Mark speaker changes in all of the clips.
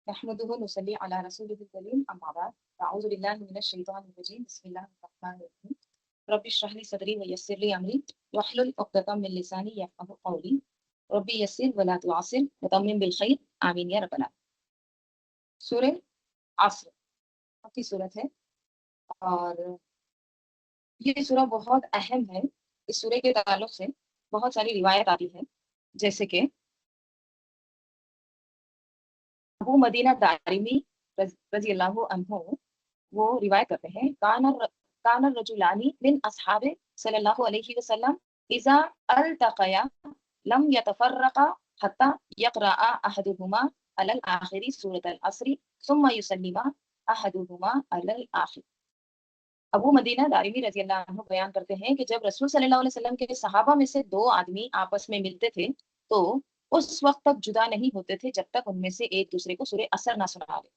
Speaker 1: نحمده ونصلي على رسوله الكريم أما بعد أعوذ بالله من الشيطان الرجيم بسم الله الرحمن الرحيم رب اشرح لي صدري ويسر لي أمري واحلل عقدة من لساني يفقهوا قولي ربي يسر ولا تعسر وتمم بالخير آمين يا رب العالمين. سورہ عصر کی صورت ہے اور یہ سورہ بہت اہم ہے. اس سورہ کے تعلق سے بہت ساری روایت آتی ہے، جیسے کہ ابو مدینہ دارمی رضی اللہ عنہ وہ روایت کرتے ہیں کان الرجلانی من اصحاب صلی اللہ علیہ وسلم اذا التقیا لم يتفرقا حتى يقرأ احدهما على الاخر سورة العصر ثم يسلم احدهما على الاخر. ابو مدینہ دارمی رضی اللہ عنہ بیان کرتے ہیں کہ جب رسول صلی اللہ علیہ وسلم کے صحابہ میں سے دو آدمی آپس میں ملتے تھے تو اس وقت تک جدا نہیں ہوتے تھے جب تک ان میں سے ایک دوسرے کو سورہ عصر نہ سنا دے.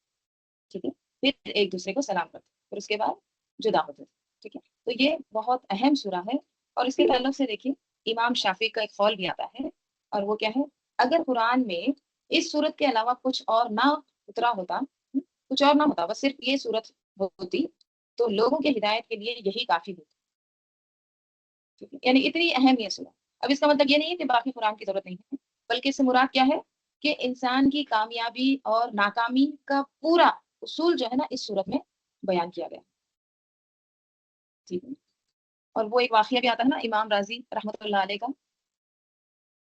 Speaker 1: ٹھیک ہے، پھر ایک دوسرے کو سلام کرتے، پھر اس کے بعد جدا ہوتے تھے. ٹھیک ہے، تو یہ بہت اہم سورہ ہے. اور اس کے تعلق سے دیکھیے امام شافعی کا ایک قول بھی آتا ہے، اور وہ کیا ہے، اگر قرآن میں اس سورت کے علاوہ کچھ اور نہ اترا ہوتا، کچھ اور نہ ہوتا، بس صرف یہ سورت ہوتی تو لوگوں کی ہدایت کے لیے یہی کافی ہوتی. یعنی اتنی اہم یہ سورہ. اب اس کا مطلب یہ نہیں ہے کہ باقی قرآن کی ضرورت نہیں ہے، بلکہ اس سے مراد کیا ہے کہ انسان کی کامیابی اور ناکامی کا پورا اصول جو ہے نا اس صورت میں بیان کیا گیا. ٹھیک ہے، اور وہ ایک واقعہ بھی آتا ہے نا امام راضی رحمۃ اللہ علیہ کا.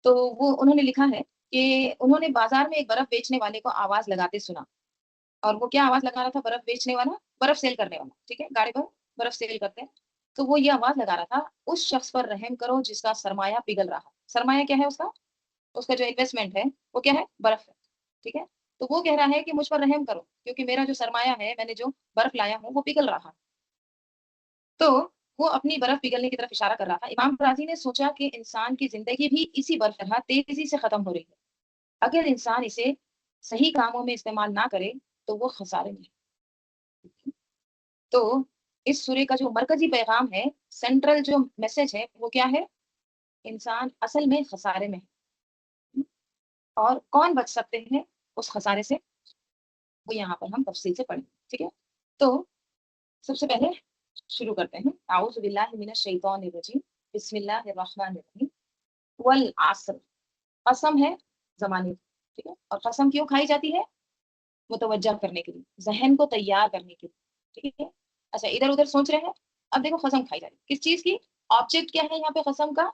Speaker 1: تو وہ انہوں نے لکھا ہے کہ انہوں نے بازار میں ایک برف بیچنے والے کو آواز لگاتے سنا. اور وہ کیا آواز لگا رہا تھا؟ برف بیچنے والا، برف سیل کرنے والا. ٹھیک ہے، گاڑی پر برف سیل کرتے ہیں. تو وہ یہ آواز لگا رہا تھا، اس شخص پر رحم کرو جس کا سرمایہ پگھل رہا. سرمایہ کیا ہے اس کا جو انویسٹمنٹ ہے وہ کیا ہے؟ برف ہے. ٹھیک ہے، تو وہ کہہ رہا ہے کہ مجھ پر رحم کرو کیونکہ میرا جو سرمایہ ہے، میں نے جو برف لایا ہوں وہ پگھل رہا. تو وہ اپنی برف پگھلنے کی طرف اشارہ کر رہا تھا. امام راضی نے سوچا کہ انسان کی زندگی بھی اسی برف طرح تیزی سے ختم ہو رہی ہے. اگر انسان اسے صحیح کاموں میں استعمال نہ کرے تو وہ خسارے میں ہے. تو اس سورے کا جو مرکزی پیغام ہے، سینٹرل جو میسج ہے، وہ کیا ہے؟ انسان اصل میں خسارے میں ہے، اور کون بچ سکتے ہیں اس خسارے سے، وہ یہاں پر ہم تفصیل سے پڑھیں. ٹھیک ہے، تو سب سے پہلے شروع کرتے ہیں. اعوذ باللہ من الشیطان الرجیم بسم اللہ الرحمن الرحیم. والعصر، قسم ہے زمانے کی. ٹھیک ہے، اور قسم کیوں کھائی جاتی ہے؟ متوجہ کرنے کے لیے، ذہن کو تیار کرنے کے لیے. ٹھیک ہے، اچھا ادھر ادھر سوچ رہے ہیں. اب دیکھو قسم کھائی جا رہی ہے کس چیز کی؟ آبجیکٹ کیا ہے یہاں پہ قسم کا؟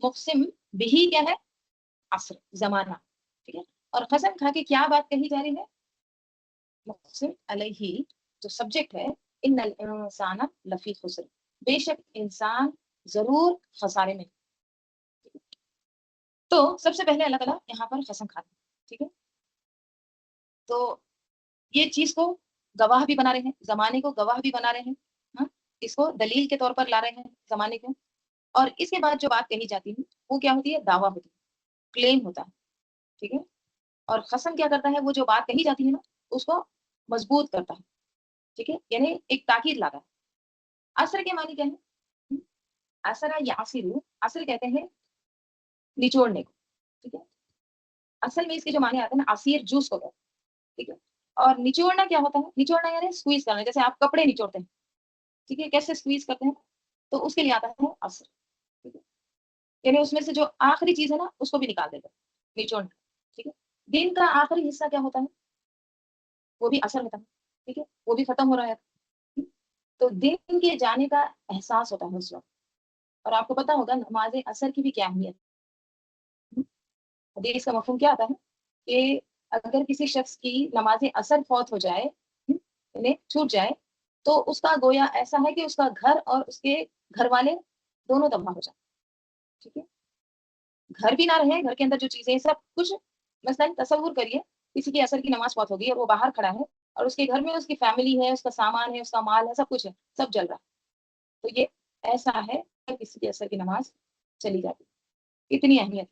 Speaker 1: مقسم بھی کیا ہے؟ عصر، زمانہ. ٹھیک ہے، اور قسم کھا کے کیا بات کہی جا رہی ہے؟ مقسم علیہ جو سبجیکٹ ہے، ان الانسان لفی خسر، بے شک انسان ضرور خسارے میں. تو سب سے پہلے اللہ تعالیٰ یہاں پر قسم کھاتے ہیں. ٹھیک ہے، تو یہ چیز کو گواہ بھی بنا رہے ہیں، زمانے کو گواہ بھی بنا رہے ہیں. ہاں، اس کو دلیل کے طور پر لا رہے ہیں زمانے کو. اور اس کے بعد جو بات کہی جاتی ہے وہ کیا ہوتی ہے؟ دعویٰ ہوتی ہے، کلیم ہوتا ہے. ٹھیک ہے، اور قسم کیا کرتا ہے؟ وہ جو بات کہی جاتی ہے نا اس کو مضبوط کرتا ہے. ٹھیک ہے، یعنی ایک تاکید لاتا ہے. عصر کے معنی کیا ہے؟ عصر یا عصر کہتے ہیں نچوڑنے کو. ٹھیک ہے، اصل میں اس کے جو معنی آتے ہیں نا، عصیر جوس کو کہتے ہیں. ٹھیک ہے، اور نچوڑنا کیا ہوتا ہے؟ نچوڑنا یعنی سکویز کرنا، جیسے آپ کپڑے نچوڑتے ہیں. ٹھیک ہے، کیسے سکویز کرتے ہیں؟ تو اس کے لیے آتا ہے عصر. ٹھیک ہے، یعنی اس میں سے جو آخری چیز ہے نا اس کو بھی نکال دیتا ہے، نچوڑنا. ٹھیک ہے، دن کا آخری حصہ کیا ہوتا ہے؟ وہ بھی عصر ہوتا ہے. ٹھیک ہے، وہ بھی ختم ہو رہا ہے. تو دن کے جانے کا احساس ہوتا ہے اس وقت. اور آپ کو پتا ہوگا نماز عصر کی بھی کیا اہمیت ہے. حدیث کا مفہوم کیا آتا ہے کہ اگر کسی شخص کی نماز عصر فوت ہو جائے، یعنی چھوٹ جائے، تو اس کا گویا ایسا ہے کہ اس کا گھر اور اس کے گھر والے دونوں تباہ ہو جائیں. ٹھیک ہے، گھر بھی نہ رہے، گھر کے اندر جو چیزیں سب کچھ، مثلا تصور کریے کسی کی عصر کی نماز فوت ہو گئی اور وہ باہر کھڑا ہے اور اس کے گھر میں اس کی فیملی ہے، اس کا سامان ہے، اس کا مال ہے، سب کچھ ہے، سب جل رہا ہے. تو یہ ایسا ہے کہ کسی کی عصر کی نماز چلی جاتی. اتنی اہمیت.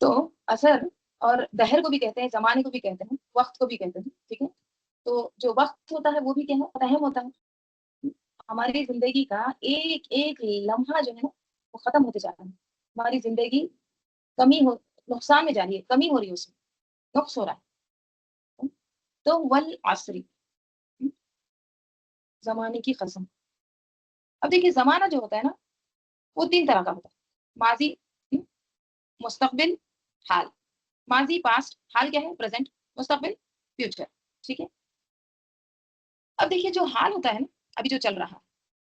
Speaker 1: تو عصر اور دہر کو بھی کہتے ہیں، زمانے کو بھی کہتے ہیں، وقت کو بھی کہتے ہیں. ٹھیک ہے، تو جو وقت ہوتا ہے وہ بھی کیا ہے؟ اہم ہوتا ہے. ہماری زندگی کا ایک ایک لمحہ جو ہے نا وہ ختم ہوتے جا رہا ہے. ہماری زندگی کمی ہو، نقصان میں جا رہی ہے، کمی ہو رہی ہے، اس میں نقص ہو رہا ہے. تو والعصری، زمانے کی قسم. اب دیکھیے زمانہ جو ہوتا ہے نا وہ 3 طرح کا ہوتا ہے: ماضی، مستقبل، حال. ماضی پاسٹ، حال کیا ہے پریزنٹ، مستقبل فیوچر. ٹھیک ہے. اب دیکھیے جو حال ہوتا ہے نا، ابھی جو چل رہا ہے،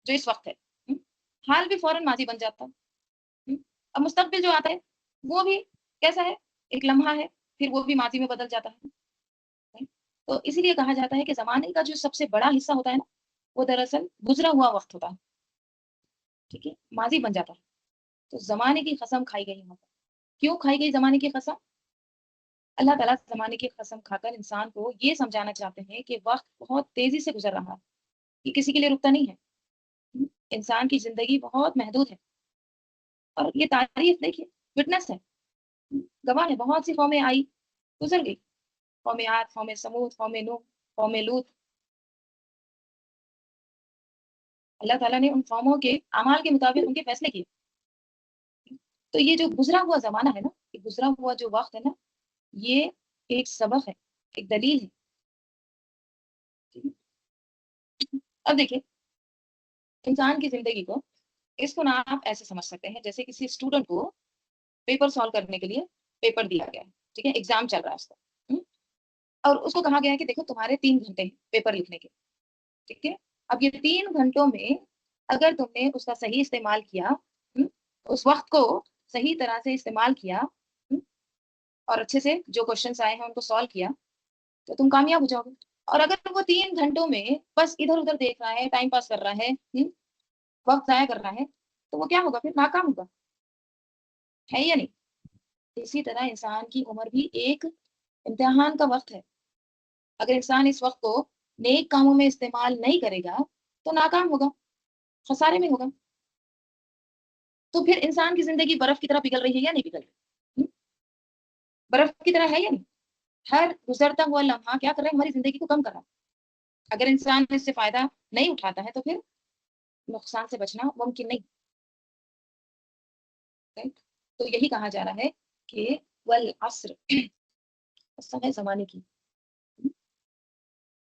Speaker 1: جو اس وقت ہے، حال بھی فوراً ماضی بن جاتا ہے. اب مستقبل جو آتا ہے وہ بھی کیسا ہے، ایک لمحہ ہے، پھر وہ بھی ماضی میں بدل جاتا ہے. تو اسی لیے کہا جاتا ہے کہ زمانے کا جو سب سے بڑا حصہ ہوتا ہے نا وہ دراصل گزرا ہوا وقت ہوتا ہے. ٹھیک ہے، ماضی بن جاتا ہے. تو زمانے کی قسم کھائی گئی یہاں پر. کیوں کھائی گئی زمانے کی قسم؟ اللہ تعالیٰ زمانے کی قسم کھا کر انسان کو یہ سمجھانا چاہتے ہیں کہ وقت بہت تیزی سے گزر رہا ہے، یہ کسی کے لیے رکتا نہیں ہے. انسان کی زندگی بہت محدود ہے. اور یہ تاریخ دیکھیے وٹنس ہے، گواہ ہے. بہت سی قومیں آئی، گزر گئی. قوم عاد، قوم سمود، قوم نوح، قوم لوط. اللہ تعالیٰ نے ان قوموں کے اعمال کے مطابق ان کے فیصلے کیے. تو یہ جو گزرا ہوا زمانہ ہے نا، یہ گزرا ہوا جو وقت ہے نا، یہ ایک سبق ہے، ایک دلیل ہے. اب دیکھیے انسان کی زندگی کو، اس کو نا آپ ایسے سمجھ سکتے ہیں جیسے کسی اسٹوڈنٹ کو پیپر سالو کرنے کے لیے پیپر دیا گیا ہے. ٹھیک ہے، ایگزام چل رہا ہے اس کا. اور اس کو کہا گیا ہے کہ دیکھو تمہارے 3 گھنٹے ہیں پیپر لکھنے کے. ٹھیک ہے. اب یہ 3 گھنٹوں میں اگر تم نے اس کا صحیح استعمال کیا، اس وقت کو صحیح طرح سے استعمال کیا، اور اچھے سے جو کوشچنس آئے ہیں ان کو سالو کیا، تو تم کامیاب ہو جاؤ گے. اور اگر وہ 3 گھنٹوں میں بس ادھر ادھر دیکھ رہا ہے، ٹائم پاس کر رہا ہے، وقت ضائع کر رہا ہے، تو وہ کیا ہوگا؟ پھر ناکام ہوگا. ہے یا نہیں؟ اسی طرح انسان کی عمر بھی ایک امتحان کا وقت ہے. اگر انسان اس وقت کو نیک کاموں میں استعمال نہیں کرے گا تو ناکام ہوگا، خسارے میں ہوگا. تو پھر انسان کی زندگی برف کی طرح پگھل رہی ہے یا نہیں پگھل رہی؟ برف کی طرح ہے یا نہیں؟ ہر گزرتا ہوا لمحہ کیا کر رہا ہے؟ ہماری زندگی کو کم کر رہا ہے. اگر انسان اس سے فائدہ نہیں اٹھاتا ہے تو پھر نقصان سے بچنا ممکن نہیں. تو یہی کہا جا رہا ہے کہ والعصر، قسم ہے زمانے کی،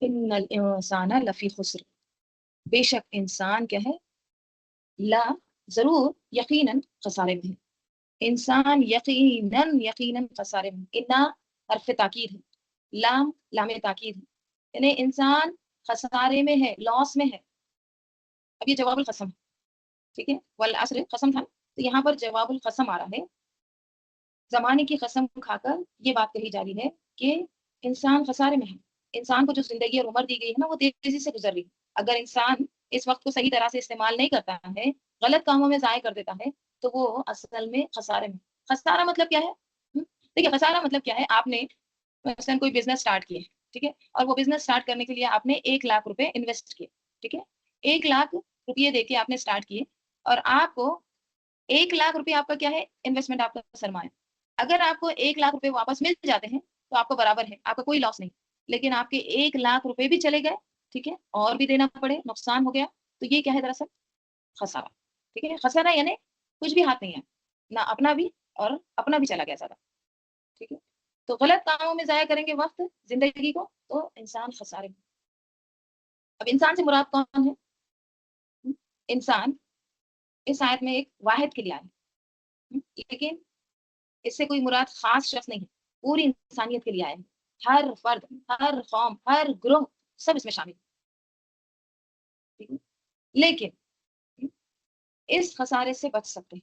Speaker 1: ان الانسان لفی خسر، بے شک انسان کیا ہے، لا ضرور، یقیناً خسارے میں ہے. انسان یقیناً یقیناً خسارے میں. انا حرف تاکید ہے، لام لام تاکید ہے، یعنی انسان خسارے میں ہے، لاس میں ہے. اب یہ جواب القسم ہے. ٹھیک ہے، والعصر قسم تھا، تو یہاں پر جواب القسم آ رہا ہے. زمانے کی قسم کھا کر یہ بات کہی جا رہی ہے کہ انسان خسارے میں ہے. انسان کو جو زندگی اور عمر دی گئی ہے نا وہ تیزی سے گزر رہی ہے. اگر انسان اس وقت کو صحیح طرح سے استعمال نہیں کرتا ہے، غلط کاموں میں ضائع کر دیتا ہے، تو وہ اصل میں خسارے میں. خسارہ مطلب کیا ہے؟ دیکھیے خسارہ مطلب کیا ہے، آپ نے مثلاً کوئی بزنس اسٹارٹ کیا ہے، ٹھیک ہے، اور وہ بزنس اسٹارٹ کرنے کے لیے آپ نے 1,00,000 روپے انویسٹ کیے. ٹھیک ہے، 1,00,000 روپے دے کے آپ نے اسٹارٹ کیے، اور آپ کو 1,00,000 روپے آپ کا کیا ہے؟ انویسٹمنٹ، آپ کا سرمایہ. اگر آپ کو 1,00,000 روپے واپس مل جاتے ہیں تو آپ کو برابر ہے، آپ کا کوئی لاس نہیں. لیکن آپ کے 1,00,000 روپے بھی چلے گئے، ٹھیک ہے، اور بھی دینا پڑے، نقصان ہو گیا، تو یہ کیا ہے دراصل؟ خسارہ. ٹھیک ہے، خسارہ یعنی کچھ بھی ہاتھ نہیں ہے، نہ اپنا بھی، اور اپنا بھی چلا گیا سارا. ٹھیک ہے، تو غلط کاموں میں ضائع کریں گے وقت زندگی کو تو انسان خسارے میں. اب انسان سے مراد کون ہے؟ انسان اس آیت میں ایک واحد کے لیے آئے، لیکن اس سے کوئی مراد خاص شخص نہیں ہے، پوری انسانیت کے لیے آئے ہیں. ہر فرد، ہر قوم، ہر گروہ، سب اس میں شامل. ٹھیک ہے، لیکن اس خسارے سے بچ سکتے ہیں.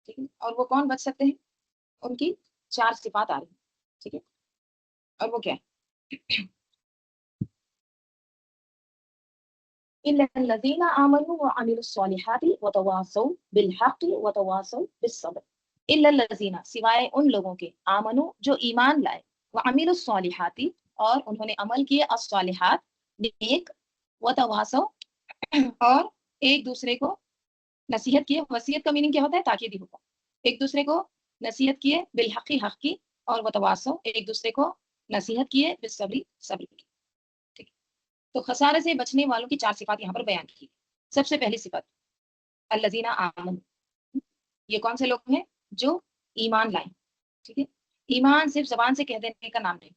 Speaker 1: ٹھیک ہے، اور وہ کون بچ سکتے ہیں؟ ان کی 4 صفات آ رہی ہیں. ٹھیک ہے، اور وہ کیا ہے؟ إلا الذين آمنوا وعملوا الصالحات وتواصوا بالحق وتواصوا بالصبر. إلا الذين، سوائے ان لوگوں کے، آمنو جو ایمان لائے، وعملوا الصالحات اور انہوں نے عمل کیے، الصالحات نیک، وتواصوا اور ایک دوسرے کو نصیحت کیے. وصیت کا میننگ کیا ہوتا ہے؟ تاکید ہی ہوتا ہے. ایک دوسرے کو نصیحت کیے، بالحق، حق کی، اور وتواصوا ایک دوسرے کو نصیحت کیے، بالصبر، صبر کی. تو خسارے سے بچنے والوں کی 4 صفات یہاں پر بیان کی. سب سے پہلی صفت الذین آمنوا، یہ کون سے لوگ ہیں؟ جو ایمان لائیں. ٹھیک ہے. ایمان صرف زبان سے کہہ دینے کا نام نہیں.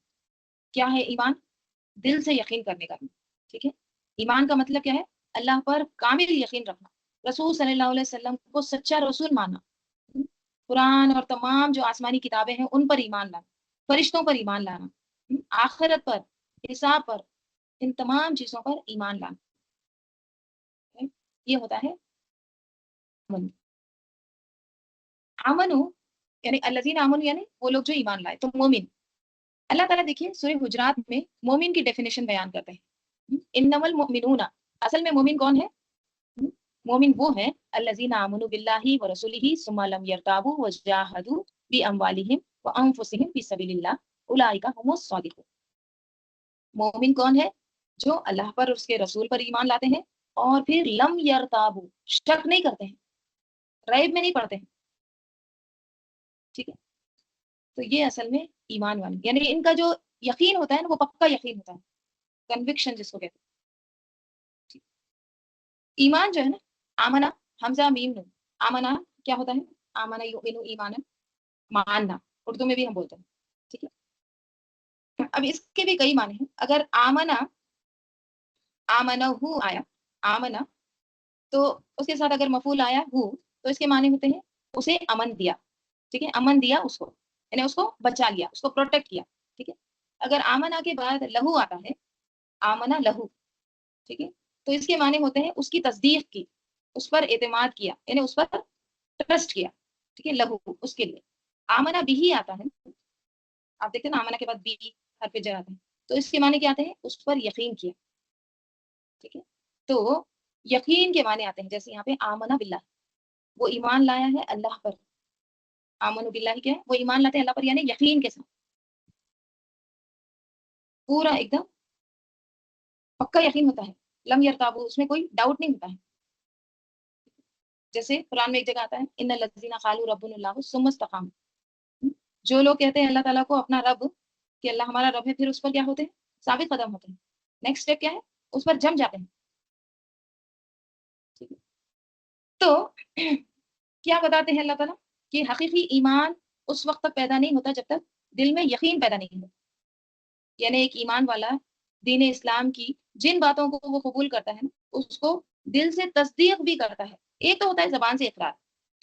Speaker 1: کیا ہے ایمان؟ دل سے یقین کرنے کا. ٹھیک ہے. ایمان کا مطلب کیا ہے؟ اللہ پر کامل یقین رکھنا، رسول صلی اللہ علیہ وسلم کو سچا رسول ماننا، قرآن اور تمام جو آسمانی کتابیں ہیں ان پر ایمان لانا، فرشتوں پر ایمان لانا، آخرت پر، حساب پر، ان تمام چیزوں پر ایمان لانا. یہ ہوتا ہے امن. آمنو یعنی الذین آمنو یعنی وہ لوگ جو ایمان لائے. تو مومن، اللہ تعالیٰ دیکھیے سورہ حجرات میں مومن کی ڈیفینیشن بیان کرتے ہیں. انما المؤمنون، اصل میں مومن کون ہے؟ مومن وہ ہے الذین آمنوا باللہ ورسولہ ثم لم یرتابوا وجاہدوا باموالہم وانفسہم فی سبیل اللہ اولئک هم الصادقون. مومن کون ہے؟ جو اللہ پر اس کے رسول پر ایمان لاتے ہیں اور پھر لم یرتابوا، شک نہیں کرتے ہیں، ریب میں نہیں پڑتے ہیں. ٹھیک ہے. تو یہ اصل میں ایمان والے، یعنی ان کا جو یقین ہوتا ہے نا وہ پکا یقین ہوتا ہے، کنوکشن جس کو کہتے ہیں. ایمان جو ہے نا، آمنا حمزہ میم نون، آمنا کیا ہوتا ہے؟ آمنا یؤمن ایمانا، ماننا، اردو میں بھی ہم بولتے ہیں. ٹھیک ہے. اب اس کے بھی کئی معنی ہیں. اگر آمنا، آمنا ہو آیا، آمنا تو اس کے ساتھ اگر مفعول آیا ہو تو اس کے معنی ہوتے ہیں اسے امن دیا. ٹھیک ہے. امن دیا اس کو، یعنی اس کو بچا لیا، اس کو پروٹیکٹ کیا. ٹھیک ہے. اگر آمنا کے بعد لہو آتا ہے، آمنا لہو، ٹھیک ہے، تو اس کے معنی ہوتے ہیں اس کی تصدیق کی، اس پر اعتماد کیا، یعنی اس پر ٹرسٹ کیا. ٹھیک ہے. لہو اس کے لیے. آمنا بھی آتا ہے، آپ دیکھتے ہیں نا آمنا کے بعد بھی حرف جر آتا ہے، تو اس کے معنی کیا آتے ہیں؟ اس پر یقین کیا. ٹھیک ہے. تو یقین کے معنی آتے ہیں جیسے یہاں پہ آمنا باللہ، وہ ایمان لایا ہے اللہ پر. آمن باللہ کیا ہے؟ وہ ایمان لاتے ہیں اللہ پر، یعنی یقین کے ساتھ، پورا ایک دم پکا یقین ہوتا ہے. لم یرتابو، اس میں کوئی ڈاؤٹ نہیں ہوتا ہے. جیسے قرآن میں ایک جگہ آتا ہے ان الذین قالوا ربنا اللہ ثم استقاموا، جو لوگ کہتے ہیں اللہ تعالیٰ کو اپنا رب، کہ اللہ ہمارا رب ہے، پھر اس پر کیا ہوتے ہیں؟ ثابت قدم ہوتے ہیں. نیکسٹ اسٹیپ کیا ہے؟ اس پر جم جاتے ہیں. ٹھیک ہے. تو کیا بتاتے ہیں اللہ تعالیٰ کہ حقیقی ایمان اس وقت تک پیدا نہیں ہوتا جب تک دل میں یقین پیدا نہیں ہوتا. یعنی ایک ایمان والا دین اسلام کی جن باتوں کو وہ قبول کرتا ہے اس کو دل سے تصدیق بھی کرتا ہے. ایک تو ہوتا ہے زبان سے اقرار،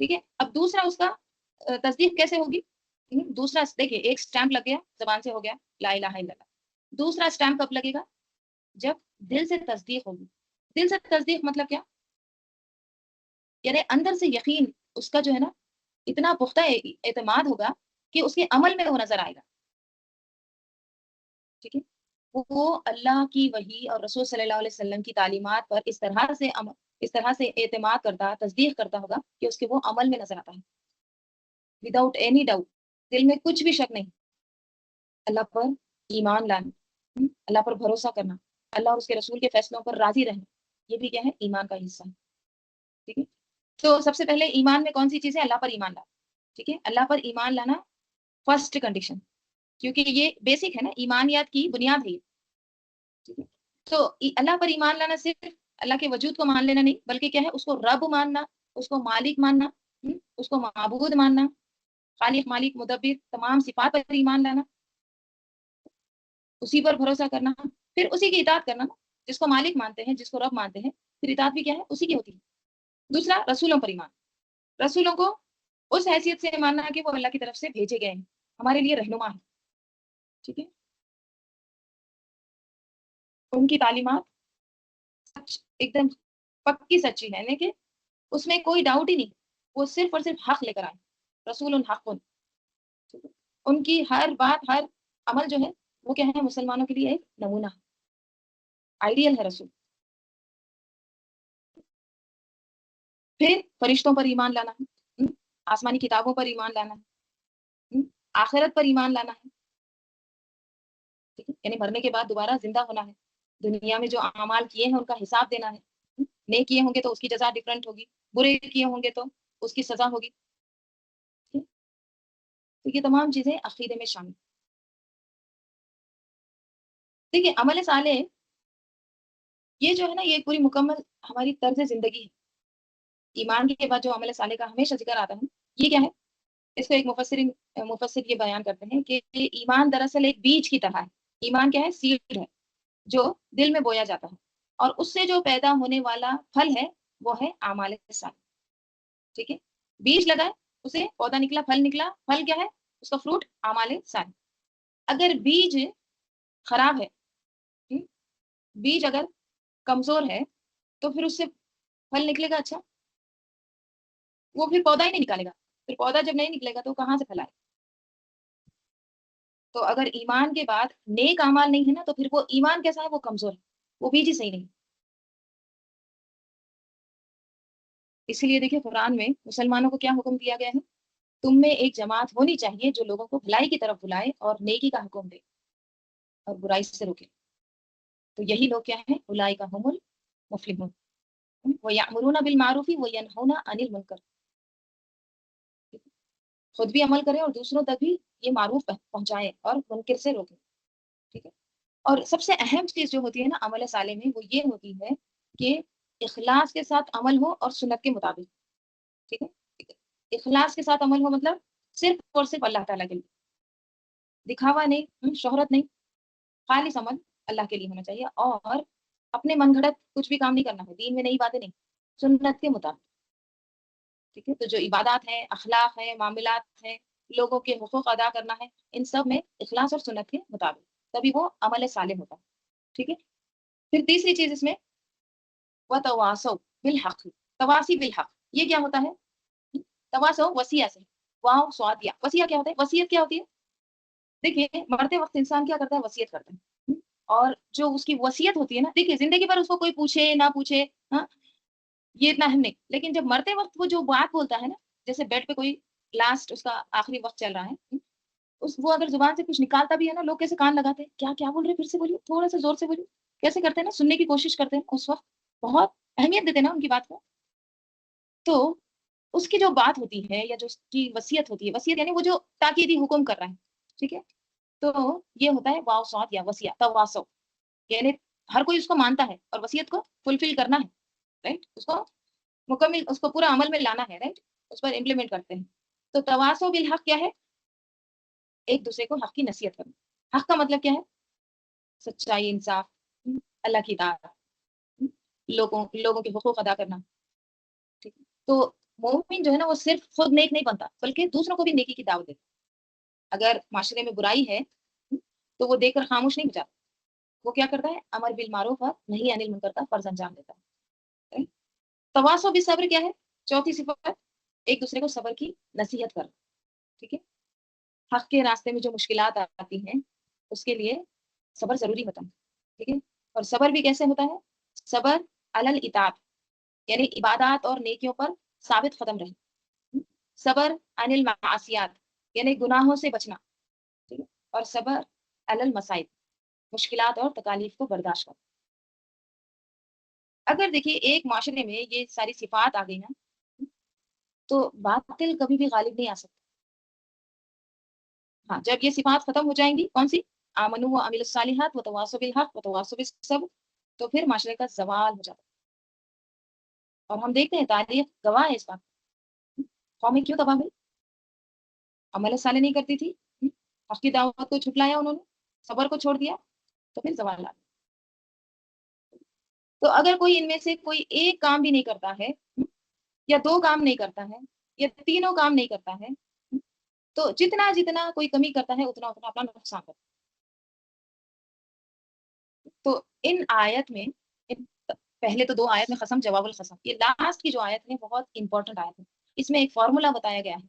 Speaker 1: ٹھیک ہے. اب دوسرا اس کا تصدیق کیسے ہوگی؟ دوسرا دیکھیے، ایک سٹیمپ لگ گیا، زبان سے ہو گیا لا الہ الا اللہ. دوسرا سٹیمپ کب لگے گا؟ جب دل سے تصدیق ہوگی. دل سے تصدیق مطلب کیا؟ یعنی اندر سے یقین اس کا جو ہے نا اتنا پختہ اعتماد ہوگا کہ اس کے عمل میں وہ نظر آئے گا. ٹھیک ہے. وہ اللہ کی وحی اور رسول صلی اللہ علیہ وسلم کی تعلیمات پر اس طرح سے اعتماد کرتا، تصدیق کرتا ہوگا کہ اس کے وہ عمل میں نظر آتا ہے وداؤٹ اینی ڈاؤٹ. دل میں کچھ بھی شک نہیں. اللہ پر ایمان لانا، اللہ پر بھروسہ کرنا، اللہ اور اس کے رسول کے فیصلوں پر راضی رہنا، یہ بھی کیا ہے؟ ایمان کا حصہ ہے. ٹھیک ہے. تو سب سے پہلے ایمان میں کون سی چیز ہے؟ اللہ پر ایمان لانا. ٹھیک ہے. اللہ پر ایمان لانا فرسٹ کنڈیشن، کیونکہ یہ بیسک ہے نا، ایمانیات کی بنیاد ہے. ٹھیک ہے. تو اللہ پر ایمان لانا صرف اللہ کے وجود کو مان لینا نہیں، بلکہ کیا ہے؟ اس کو رب ماننا، اس کو مالک ماننا، اس کو معبود ماننا، خالق مالک مدبر تمام صفات پر ایمان لانا، اسی پر بھروسہ کرنا، پھر اسی کی اطاعت کرنا. جس کو مالک مانتے ہیں، جس کو رب مانتے ہیں، پھر اطاعت بھی کیا ہے؟ اسی کی ہوتی ہے. دوسرا رسولوں پر ایمان، رسولوں کو اس حیثیت سے ماننا ہے کہ وہ اللہ کی طرف سے بھیجے گئے ہیں، ہمارے لیے رہنما ہے. ٹھیک ہے. ان کی تعلیمات سچ، ایک دم پکی سچی ہے، لیکن اس میں کوئی ڈاؤٹ ہی نہیں، وہ صرف اور صرف حق لے کر آئے. رسول حق. ان کی ہر بات، ہر عمل جو ہے وہ کیا ہے؟ مسلمانوں کے لیے ایک نمونہ، آئیڈیل ہے رسول. پھر فرشتوں پر ایمان لانا ہے، آسمانی کتابوں پر ایمان لانا ہے، آخرت پر ایمان لانا ہے. ٹھیک ہے. یعنی مرنے کے بعد دوبارہ زندہ ہونا ہے، دنیا میں جو اعمال کیے ہیں ان کا حساب دینا ہے. نیک کیے ہوں گے تو اس کی جزا ڈفرینٹ ہوگی، برے کیے ہوں گے تو اس کی سزا ہوگی. تو یہ تمام چیزیں عقیدے میں شامل. دیکھیے عمل صالح یہ جو ہے نا، یہ پوری مکمل ہماری طرز زندگی ہے. ایمان کے بعد جو عمل صالح کا ہمیشہ ذکر آتا ہے، یہ کیا ہے؟ اس کو ایک مفسر یہ بیان کرتے ہیں کہ ایمان دراصل ایک بیج کی طرح ہے. ایمان کیا ہے؟ سیڈ ہے جو دل میں بویا جاتا ہے، اور اس سے جو پیدا ہونے والا پھل ہے وہ ہے اعمال صالح. ٹھیک ہے، بیج لگا ہے، اسے پودا نکلا، پھل نکلا. پھل کیا ہے؟ اس کا فروٹ اعمال صالح. اگر بیج خراب ہے، بیج اگر کمزور ہے، تو پھر اس سے پھل نکلے گا؟ اچھا، وہ پھر پودا ہی نہیں نکالے گا. پھر پودا جب نہیں نکلے گا تو کہاں سے پھل آئے؟ تو اگر ایمان کے بعد نیک اعمال نہیں ہے نا، تو پھر وہ ایمان کیسا ہے؟ وہ کمزور ہے، وہ بیج ہی صحیح نہیں. اسی لیے دیکھیں قرآن میں مسلمانوں کو کیا حکم دیا گیا ہے؟ تم میں ایک جماعت ہونی چاہیے جو لوگوں کو بھلائی کی طرف بلائے اور نیکی کا حکم دے اور برائی سے روکے. تو یہی لوگ کیا ہیں؟ اولئک هم المفلحون. وَيَأْمُرُونَ بِالْمَعْرُوفِ وَيَنْهَوْنَ عَنِ الْمُنکر. خود بھی عمل کریں اور دوسروں تک بھی یہ معروف پہنچائیں اور منکر سے روکیں. ٹھیک ہے. اور سب سے اہم چیز جو ہوتی ہے نا عمل صالح میں، وہ یہ ہوتی ہے کہ اخلاص کے ساتھ عمل ہو اور سنت کے مطابق. ٹھیک ہے، اخلاص کے ساتھ عمل ہو مطلب صرف اور صرف اللہ تعالیٰ کے لیے، دکھاوا نہیں، شہرت نہیں، خالص عمل اللہ کے لیے ہونا چاہیے. اور اپنے من گھڑت کچھ بھی کام نہیں کرنا ہے، دین میں نئی باتیں نہیں، سنت کے مطابق. ٹھیک ہے. تو جو عبادات ہیں، اخلاق ہیں، معاملات ہیں، لوگوں کے حقوق ادا کرنا ہے، ان سب میں اخلاص اور سنت کے مطابق، تبھی وہ عمل صالح ہوتا ہے. ٹھیک ہے. پھر تیسری چیز اس میں وتواصوا بالحق. تواسی بالحق یہ کیا ہوتا ہے؟ تواصو وصیہ سے، واو صاد یا. وصیہ کیا ہوتا ہے؟ وصیت کیا ہوتی ہے؟ دیکھیے مرتے وقت انسان کیا کرتا ہے؟ وصیت کرتا ہے. اور جو اس کی وصیت ہوتی ہے نا، دیکھیے زندگی پر اس کو کوئی پوچھے نہ پوچھے، ہاں یہ اتنا اہم نہیں، لیکن جب مرتے وقت وہ جو بات بولتا ہے نا، جیسے بیڈ پہ کوئی لاسٹ اس کا آخری وقت چل رہا ہے، وہ اگر زبان سے کچھ نکالتا بھی ہے نا، لوگ کیسے کان لگاتے ہیں، کیا کیا بول رہے ہیں، پھر سے بولیے، تھوڑا سا زور سے بولیے. کیسے کرتے ہیں نا، سننے کی کوشش کرتے ہیں اس وقت، بہت اہمیت دیتے ہیں نا ان کی بات کو. تو اس کی جو بات ہوتی ہے یا جو اس کی وصیت ہوتی ہے، وصیت یعنی وہ جو تاکیدی حکم کر رہا ہے. ٹھیک ہے. تو یہ ہوتا ہے واو صاد یا وصیہ، تواصو. یعنی ہر کوئی اس کو مانتا ہے اور وصیت کو فلفل کرنا ہے، رائٹ، اس کو مکمل، اس کو پورا عمل میں لانا ہے، رائٹ، اس پر امپلیمنٹ کرتے ہیں. تو تواصو بالحق کیا ہے؟ ایک دوسرے کو حق کی نصیحت کرنا. حق کا مطلب کیا ہے؟ سچائی، انصاف، اللہ کی اطاعت، لوگوں کے حقوق ادا کرنا. ٹھیک ہے. تو مومن جو ہے نا، وہ صرف خود نیک نہیں بنتا بلکہ دوسروں کو بھی نیکی کی دعوت دیتا. اگر معاشرے میں برائی ہے تو وہ دیکھ کر خاموش نہیں ہو جاتا، وہ کیا کرتا ہے؟ امر بالمعروف اور نہی عن المنکر کا فرض انجام دیتا ہے. تواصو بالصبر کیا ہے؟ چوتھی صفت، ایک دوسرے کو صبر کی نصیحت کرنا. ٹھیک ہے. حق کے راستے میں جو مشکلات آتی ہیں اس کے لیے صبر ضروری ہوتا ہے. ٹھیک ہے. اور صبر بھی کیسے ہوتا ہے؟ صبر علی الاطاعت، یعنی عبادات اور نیکیوں پر ثابت قدم رہے. صبر عن المعاصیات، یعنی گناہوں سے بچنا. ٹھیک ہے. اور صبر علی المصائب، مشکلات اور تکالیف کو برداشت کرنا. اگر دیکھیے ایک معاشرے میں یہ ساری صفات آ گئی نا، تو باطل کبھی بھی غالب نہیں آ سکتا. ہاں، جب یہ صفات ختم ہو جائیں گی، کون سی؟ آمنوا وعملوا الصالحات وتواصوا بالحق وتواصوا بالصبر، تو پھر معاشرے کا زوال ہو جاتا ہے. اور ہم دیکھتے ہیں تاریخ گواہ ہے اس بات. قومیں کیوں تباہ ہوئی؟ عمل صالح نہیں کرتی تھی، حق کی دعوت کو چھٹلایا انہوں نے، صبر کو چھوڑ دیا، تو پھر زوال آ گیا. تو اگر کوئی ان میں سے کوئی ایک کام بھی نہیں کرتا ہے، یا دو کام نہیں کرتا ہے، یا تینوں کام نہیں کرتا ہے، تو جتنا جتنا کوئی کمی کرتا ہے اتنا اتنا اپنا نقصان کرتا ہے. تو ان آیت میں پہلے تو 2 آیت میں قسم جواب القسم، یہ لاسٹ کی جو آیت ہے بہت امپورٹنٹ آیت ہے. اس میں ایک فارمولا بتایا گیا ہے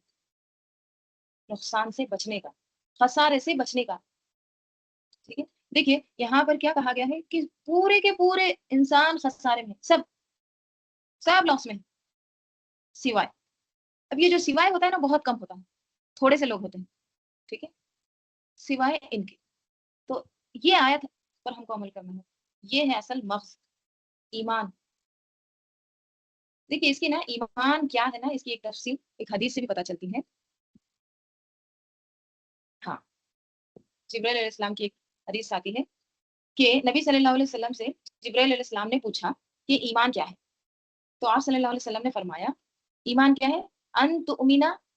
Speaker 1: نقصان سے بچنے کا، خسارے سے بچنے کا. ٹھیک ہے. دیکھیے یہاں پر کیا کہا گیا ہے کہ پورے کے پورے انسان خسارے میں، سب لاس میں، سوائے، اب یہ جو سوائے ہوتا ہے نا بہت کم ہوتا ہے، تھوڑے سے لوگ ہوتے ہیں. ٹھیک ہے. سوائے ان کے. تو یہ آیت پر ہم کو عمل کرنا ہے. یہ ہے اصل مغز ایمان. دیکھیے اس کی نا ایمان کیا ہے نا، اس کی ایک تفصیل ایک حدیث سے بھی پتہ چلتی ہے. ہاں، جبرائیل علیہ السلام کی ایک حدیث آتی ہے کہ نبی صلی اللہ علیہ وسلم سے جبرائیل علیہ السلام نے پوچھا کہ ایمان کیا ہے. تو آپ صلی اللہ علیہ وسلم نے فرمایا ایمان کیا ہے؟ ان تؤمنا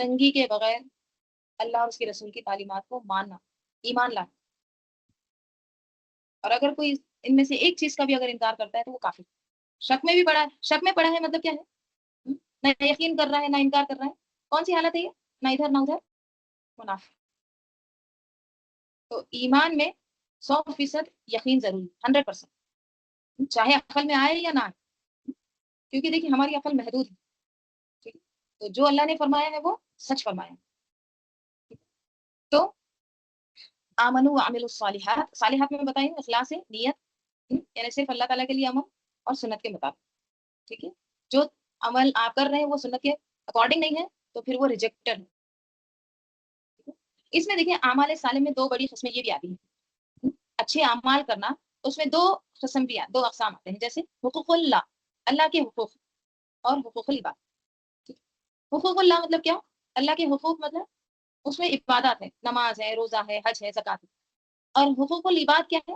Speaker 1: تنگی کے بغیر اللہ اور اس کے رسول کی تعلیمات کو ماننا، ایمان لانا. اور اگر کوئی ان میں سے ایک چیز کا بھی اگر انکار کرتا ہے تو وہ کافر. شک میں بھی پڑا ہے، شک میں پڑا ہے مطلب کیا ہے؟ نہ یقین کر رہا ہے نہ انکار کر رہا ہے. کون سی حالت ہے یہ؟ نہ ادھر نہ ادھر، منافق. تو ایمان میں 100% یقین ضروری، 100%، چاہے عقل میں آئے یا نہ آئے. کیونکہ دیکھیے ہماری عقل محدود ہے، ٹھیک ہے؟ تو جو اللہ نے فرمایا ہے وہ سچ فرمایا ہے. تو آمنوا وعملوا الصالحات، صالحات میں بتائیں اخلاص سے نیت، یعنی صرف اللہ تعالیٰ کے لیے عمل اور سنت کے مطابق. ٹھیک ہے، جو عمل آپ کر رہے ہیں وہ سنت کے اکارڈنگ نہیں ہے تو پھر وہ ریجیکٹڈ ہے. اس میں دیکھیے اعمال صالح میں 2 بڑی قسمیں یہ بھی آتی ہیں. اچھے اعمال کرنا، اس میں 2 قسم بھی 2 اقسام آتے ہیں، جیسے حقوق اللہ، اللہ کے حقوق، اور حقوق العباد. حقوق اللہ مطلب کیا؟ اللہ کے حقوق مطلب اس میں عبادات ہے، نماز ہے، روزہ ہے، حج ہے، زکات ہے. اور حقوق العباد کیا ہے؟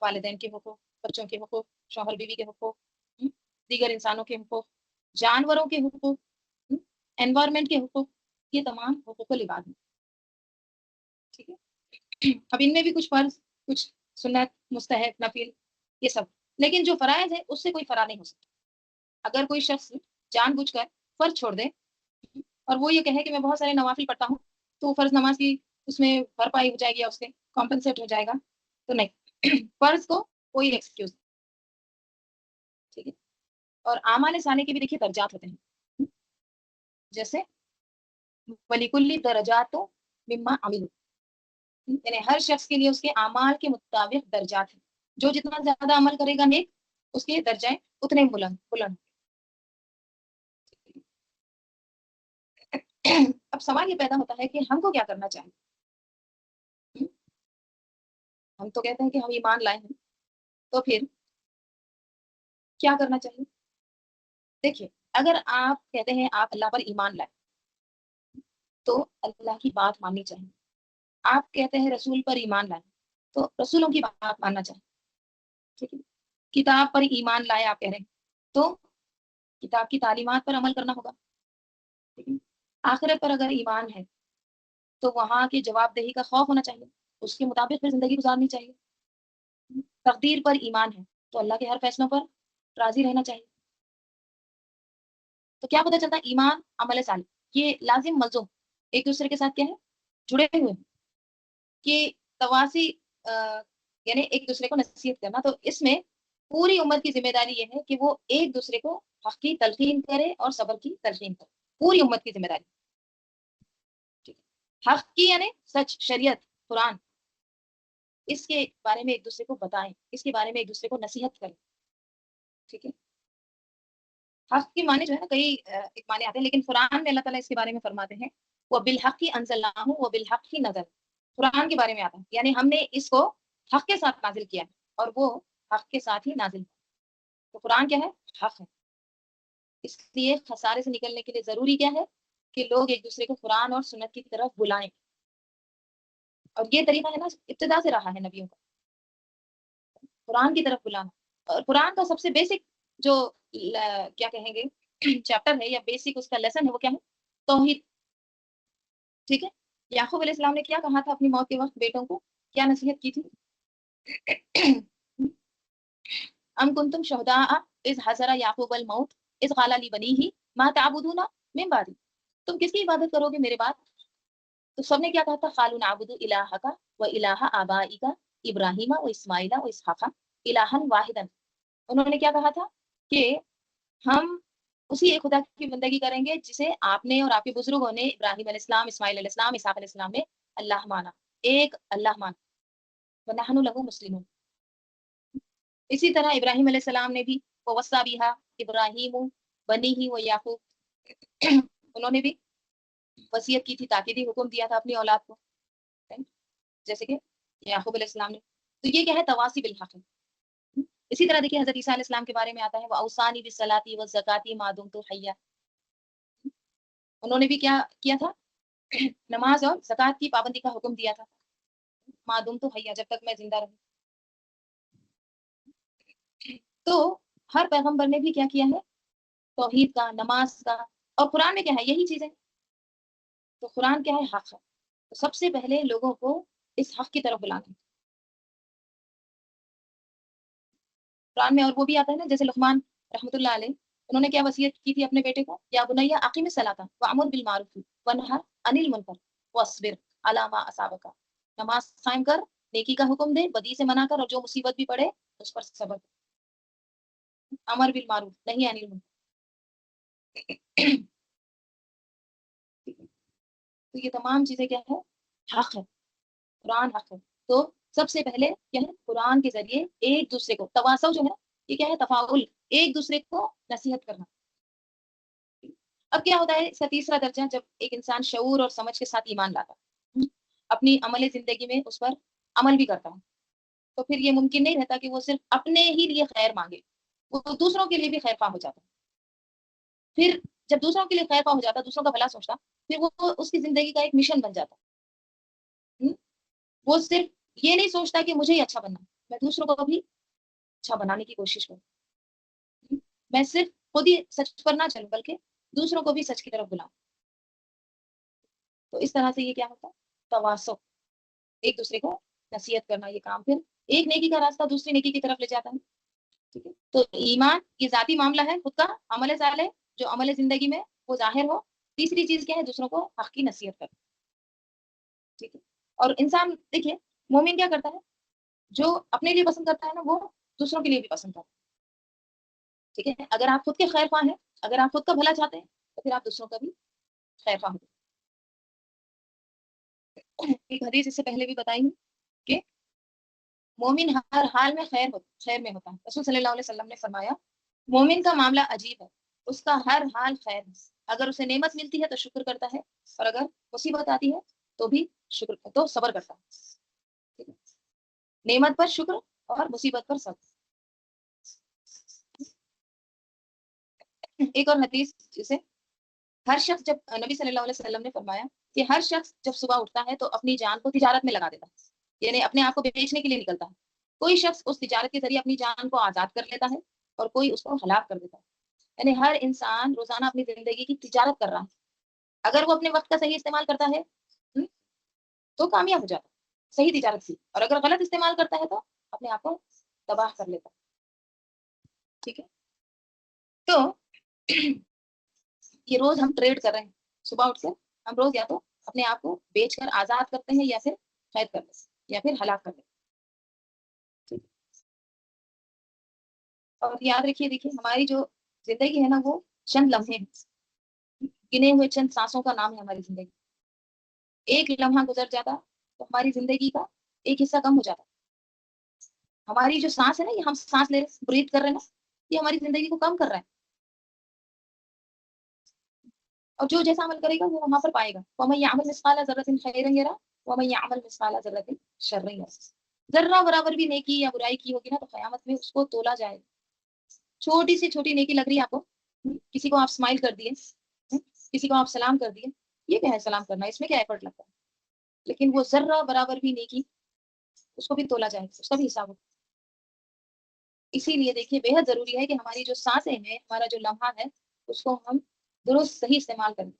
Speaker 1: والدین کے حقوق، بچوں کے حقوق، شوہر بیوی کے حقوق، دیگر انسانوں کے حقوق، جانوروں کے حقوق، انوائرمنٹ کے حقوق. یہ تمام حقوق العباد ہیں. ٹھیک ہے، اب ان میں بھی کچھ فرض، کچھ سنت، مستحب، نفل، یہ سب. لیکن جو فرائض ہے اس سے کوئی فرا نہیں ہو سکتا. اگر کوئی شخص جان بوجھ کر فرض چھوڑ دے اور وہ یہ کہے کہ میں بہت سارے نوافل پڑھتا ہوں تو فرض نماز کی اس میں بھرپائی ہو جائے گی، اس سے کمپنسیٹ ہو جائے گا، تو نہیں. فرض کو کوئی ایکسکیوز نہیں. ٹھیک ہے. اور اعمال صالح کے بھی دیکھیے درجات ہوتے ہیں، جیسے وَلِكُلِّ دَرَجَاتٌ مِمَّا عَمِلُوا، یعنی ہر شخص کے لیے اس کے اعمال کے مطابق درجات ہیں. جو جتنا زیادہ عمل کرے گا نیک، اس کے درجے اتنے بلند بلند. اب سوال یہ پیدا ہوتا ہے کہ ہم کو کیا کرنا چاہیے؟ ہم تو کہتے ہیں کہ ہم ایمان لائے ہیں، تو پھر کیا کرنا چاہیے؟ دیکھیے اگر آپ کہتے ہیں آپ اللہ پر ایمان لائے تو اللہ کی بات ماننی چاہیے. آپ کہتے ہیں رسول پر ایمان لائے تو رسولوں کی بات ماننا چاہیے. ٹھیک ہے، کتاب پر ایمان لائے آپ کہہ رہے ہیں تو کتاب کی تعلیمات پر عمل کرنا ہوگا. ٹھیک ہے، آخرت پر اگر ایمان ہے تو وہاں کی جواب دہی کا خوف ہونا چاہیے، اس کے مطابق پھر زندگی گزارنی چاہیے. تقدیر پر ایمان ہے تو اللہ کے ہر فیصلوں پر راضی رہنا چاہیے. تو کیا پتہ چلتا ہے؟ ایمان، عمل صالح، یہ لازم ملزوم ایک دوسرے کے ساتھ کیا ہے؟ جڑے ہوئے ہیں. کہ تواسی یعنی ایک دوسرے کو نصیحت کرنا. تو اس میں پوری امت کی ذمہ داری یہ ہے کہ وہ ایک دوسرے کو حق کی تلقین کرے اور صبر کی تلقین کرے. پوری امت کی ذمہ داری. ٹھیک ہے، حق کی یعنی سچ، شریعت، قرآن، اس کے بارے میں ایک دوسرے کو بتائیں، اس کے بارے میں ایک دوسرے کو نصیحت کریں. ٹھیک ہے، حق کی معنی جو ہے نا کئی ایک معنی آتے ہیں، لیکن قرآن میں اللہ تعالیٰ اس کے بارے میں فرماتے ہیں وَبِالْحَقِّ أَنزَلْنَاهُ وَبِالْحَقِّ نَزَلَ. قرآن کے بارے میں آتا ہے، یعنی ہم نے اس کو حق کے ساتھ نازل کیا ہے اور وہ حق کے ساتھ ہی نازل. تو قرآن کیا ہے؟ حق ہے. اس لیے خسارے سے نکلنے کے لیے ضروری کیا ہے کہ لوگ ایک دوسرے کو قرآن اور سنت کی طرف بلائیں. اور یہ طریقہ ہے نا ابتدا سے رہا ہے نبیوں کا، قرآن کی طرف بلانا. اور قرآن کا سب سے بیسک جو کیا کہیں گے چیپٹر ہے یا بیسک اس کا لیسن ہے وہ کیا ہے؟ توحید. ٹھیک ہے، یعقوب علیہ السلام نے کیا کہا تھا اپنی موت کے وقت بیٹوں کو؟ کیا نصیحت کی تھی؟ ام کنتم شہداء اذ حضر یعقوب الموت اذ قال لبنیہ ما تعبدون من بعدی. تم کس کی عبادت کرو گے میرے بعد؟ تو سب نے کیا کہا تھا؟ قالوا نعبد الہک و الہ آبائک ابراہیم و اسماعیل و اسحاق الہا واحدا. انہوں نے کیا کہا تھا کہ ہم اسی ایک خدا کی بندگی کریں گے جسے آپ نے اور آپ کے بزرگوں نے ابراہیم علیہ السلام، اسماعیل علیہ السلام، اسحاق علیہ السلام نے اللہ مانا، ایک اللہ مانا. وَنَحْنُ لَهُ مُسْلِمُونَ. اسی طرح ابراہیم علیہ السلام نے بھی وَوَصَّى بِهَا ابراہیم بنیہ وَیعقوب، انہوں نے بھی وصیت کی تھی، تاکیدی حکم دیا تھا اپنی اولاد کو، جیسے کہ یعقوب علیہ السلام نے. تو یہ کیا ہے؟ تواصی بالحق ہے. اسی طرح دیکھیے حضرت عیسیٰ علیہ السلام کے بارے میں آتا ہے وَأَوْصَانِي بِالصَّلَاةِ وَالزَّكَاةِ مَا دُمْتُ حَيًّا. انہوں نے بھی کیا کیا تھا؟ نماز اور زکوٰۃ کی پابندی کا حکم دیا تھا، ما دمت حیا، جب تک میں زندہ رہوں. تو ہر پیغمبر نے بھی کیا کیا ہے؟ توحید کا، نماز کا، اور قرآن میں کیا ہے؟ یہی چیزیں. تو قرآن کیا ہے؟ حق ہے. تو سب سے پہلے لوگوں کو اس حق کی طرف بلانا ہے. قرآن میں اور وہ بھی آتا ہے نا، جیسے لقمان رحمۃ اللہ علیہ، انہوں نے کیا وصیت کی تھی اپنے بیٹے کو؟ یا بنیا اقیم الصلاۃ وامر بالمعروف ونہا عن المنکر واصبر علی ما اصابک. نماز قائم کر، نیکی کا حکم دے، بدی سے منع کر، اور جو مصیبت بھی پڑے اس پر صبر کر. امر بالمعروف نہیں عن المنکر. تو یہ تمام چیزیں کیا ہے؟ حق ہے. قرآن حق ہے. تو سب سے پہلے کیا ہے؟ قرآن کے ذریعے ایک دوسرے کو تواصل جو ہے نا، یہ کیا ہے؟ تفاعل، ایک دوسرے کو نصیحت کرنا. اب کیا ہوتا ہے اس کا تیسرا درجہ؟ جب ایک انسان شعور اور سمجھ کے ساتھ ایمان لاتا ہے، اپنی عملی زندگی میں اس پر عمل بھی کرتا ہے، تو پھر یہ ممکن نہیں رہتا کہ وہ صرف اپنے ہی لیے خیر مانگے، وہ دوسروں کے لیے بھی خیر خواہ ہو جاتا ہے. پھر جب دوسروں کے لیے خیر خواہ ہو جاتا، دوسروں کا بھلا سوچتا، پھر وہ اس کی زندگی کا ایک مشن بن جاتا. وہ صرف یہ نہیں سوچتا کہ مجھے ہی اچھا بننا، میں دوسروں کو بھی اچھا بنانے کی کوشش کروں. میں صرف خود ہی سچ پر نہ چلوں بلکہ دوسروں کو بھی سچ کی طرف بلاؤں. تو اس طرح سے یہ کیا ہوتا ہے؟ تواصل، ایک دوسرے کو نصیحت کرنا. یہ کام پھر ایک نیکی کا راستہ دوسری نیکی کی طرف لے جاتا ہے. ٹھیک ہے. تو ایمان یہ ذاتی معاملہ ہے، خود کا عمل صالح جو عمل زندگی میں وہ ظاہر ہو. تیسری چیز کیا ہے؟ دوسروں کو حق کی نصیحت کرنا. ٹھیک ہے. اور انسان دیکھیے، مومن کیا کرتا ہے؟ جو اپنے لیے پسند کرتا ہے نا، وہ دوسروں کے لیے بھی پسند کرتا ہے. ٹھیک ہے. اگر آپ خود کے خیر خواہ ہیں، اگر آپ خود کا بھلا چاہتے ہیں، تو پھر آپ دوسروں کا بھی خیر خواہ ہوتے ہیں. ایک حدیث اس سے پہلے بھی بتائی ہوں کہ مومن ہر حال میں خیر میں ہوتا ہے. رسول صلی اللہ علیہ وسلم نے فرمایا مومن کا معاملہ عجیب ہے، اس کا ہر حال خیر ہے. اگر اسے نعمت ملتی ہے تو شکر کرتا ہے، اور اگر مصیبت آتی ہے تو بھی تو صبر کرتا ہے. نعمت پر شکر اور مصیبت پر صبر. ایک اور حدیث جسے ہر شخص، جب نبی صلی اللہ علیہ وسلم نے فرمایا کہ ہر شخص جب صبح اٹھتا ہے تو اپنی جان کو تجارت میں لگا دیتا ہے، یعنی اپنے آپ کو بیچنے کے لیے نکلتا ہے. کوئی شخص اس تجارت کے ذریعے اپنی جان کو آزاد کر لیتا ہے اور کوئی اس کو ہلاک کر دیتا ہے. یعنی ہر انسان روزانہ اپنی زندگی کی تجارت کر رہا ہے. اگر وہ اپنے وقت کا صحیح استعمال کرتا ہے تو کامیاب ہو جاتا ہے، صحیح تجارت سے. اور اگر غلط استعمال کرتا ہے تو اپنے آپ کو تباہ کر لیتا ہے. ٹھیک ہے. تو یہ روز ہم ٹریڈ کر رہے ہیں. صبح اٹھ کر ہم روز یا تو اپنے آپ کو بیچ کر آزاد کرتے ہیں، یا پھر قید کر لیتے ہیں، یا پھر ہلاک کر لیتے ہیں. اور یاد رکھیے، دیکھیے ہماری جو زندگی ہے نا، وہ چند لمحے ہیں، گنے ہوئے چند سانسوں کا نام ہے ہماری زندگی. ایک لمحہ گزر جاتا تو ہماری زندگی کا ایک حصہ کم ہو جاتا. ہماری جو سانس ہے نا، یہ ہم سانس لے رہے، بریتھ کر رہے ہیں نا، یہ ہماری زندگی کو کم کر رہا ہے. اور جو جیسا عمل کرے گا وہ وہاں پر پائے گا. وَمَن يَعْمَلْ مِثْقَالَ ذَرَّةٍ خَيْرًا يَرَهُ وَمَن يَعْمَلْ مِثْقَالَ ذَرَّةٍ شَرًّا يَرَهُ. ذرہ برابر بھی نیکی یا برائی کی ہوگی نا، تو قیامت میں اس کو تولا جائے گا. چھوٹی سی چھوٹی نیکی لگ رہی ہے آپ کو، کسی کو آپ اسمائل کر دیے، کسی کو آپ سلام کر دیے، یہ کیا ہے سلام کرنا؟ اس میں کیا ایفرٹ لگتا ہے؟ لیکن وہ ذرہ برابر بھی نیکی، اس کو بھی تولا جائے گا، اس کا بھی حساب ہوگا. اسی لیے دیکھیے بےحد ضروری ہے کہ ہماری جو سانسیں ہیں، ہمارا جو لمحہ ہے، اس کو ہم درست صحیح استعمال کریں.